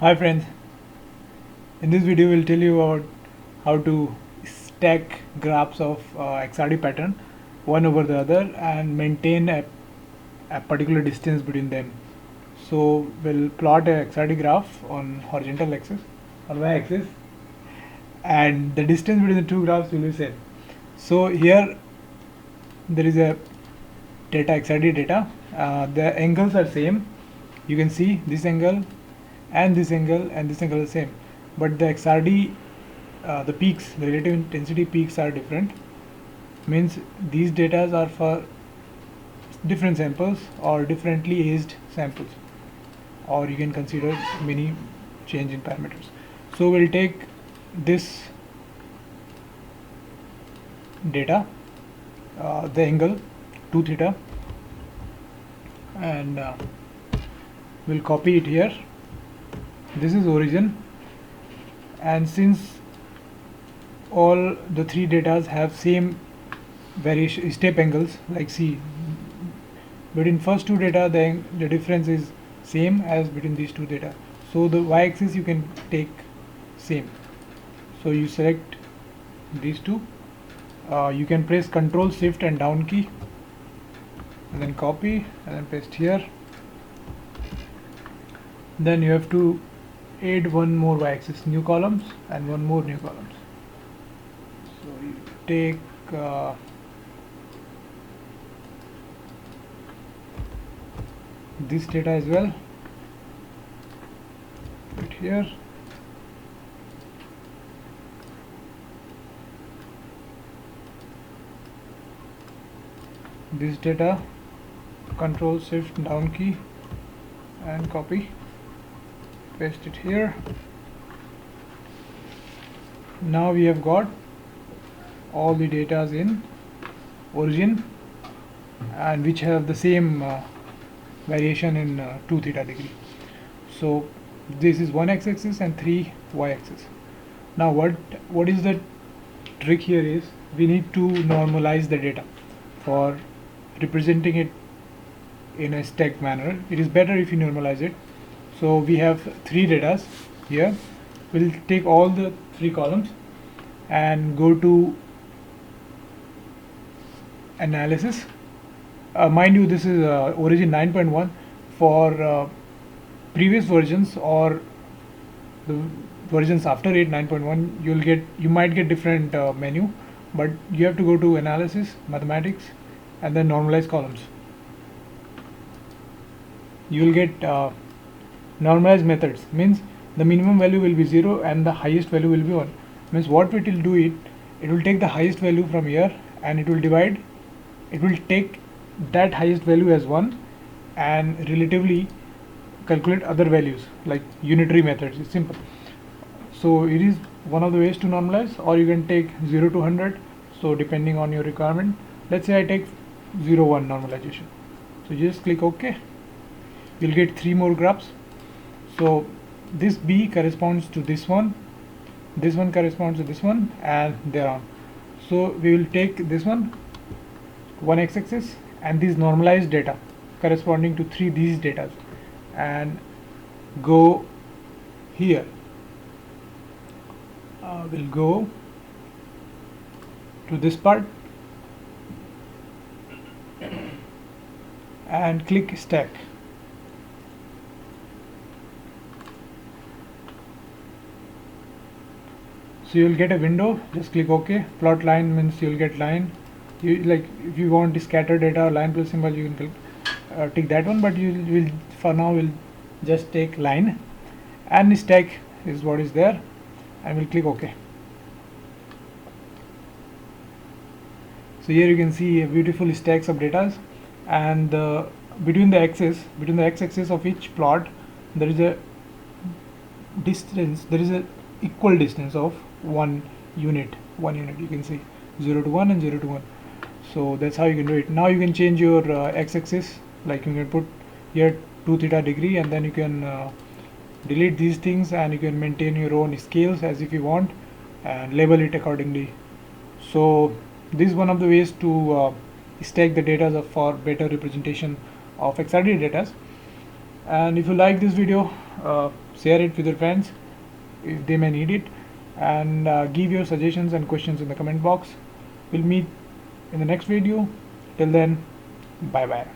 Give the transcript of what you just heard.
Hi friends, in this video we'll tell you about how to stack graphs of XRD pattern one over the other and maintain a particular distance between them. So we'll plot a XRD graph on horizontal axis, on y-axis, and the distance between the two graphs will be same. So here there is a data XRD data, the angles are same. You can see this angle and this angle and this angle is same, but the XRD the peaks, the relative intensity peaks are different. Means these data are for different samples or differently aged samples, or you can consider many change in parameters. So we'll take this data, the angle 2 theta, and we'll copy it here. This is origin, and since all the three datas have same variation step angles, like see between first two data the difference is same as between these two data, so the y-axis you can take same. So you select these two, you can press Ctrl Shift and down key and then copy and then paste here. Then you have to add one more y-axis, new columns, and one more new columns. So you take this data as well, put here, this data, Control Shift down key and copy, paste it here. Now we have got all the data in origin and which have the same variation in 2 theta degree. So this is one x-axis and 3 y-axis. Now what is the trick here is we need to normalize the data for representing it in a stacked manner. It is better if you normalize it. So we have 3 datas here. We'll take all the 3 columns and go to analysis. Mind you, this is origin 9.1. For previous versions or the versions after 9.1, you might get different menu, but you have to go to analysis, mathematics, and then normalize columns. You will get normalized methods, means the minimum value will be 0 and the highest value will be 1. Means what it will do, it will take the highest value from here and it will divide, it will take that highest value as 1 and relatively calculate other values, like unitary methods. It's simple. So it is one of the ways to normalize, or you can take 0 to 100, so depending on your requirement. Let's say I take 0 1 normalization, so just click OK. You'll get 3 more graphs. So this B corresponds to this one corresponds to this one, and thereon. So we will take this one x-axis and these normalized data corresponding to these data and go here. We'll go to this part and click stack. So you will get a window, just click OK. Plot line means you will get line. You, like if you want to scatter data or line plus symbol, you can take that one, but you will for now will just take line, and stack is what is there, and we'll click OK. So here you can see a beautiful stacks of data, and between the x-axis of each plot there is a distance, there is a equal distance of 1 unit. You can see 0 to 1 and 0 to 1. So that's how you can do it. Now you can change your x-axis, like you can put here 2 theta degree, and then you can delete these things and you can maintain your own scales as if you want and label it accordingly. So this is one of the ways to stack the data for better representation of XRD data. And if you like this video, share it with your friends if they may need it, and give your suggestions and questions in the comment box. We'll meet in the next video. Till then, bye bye.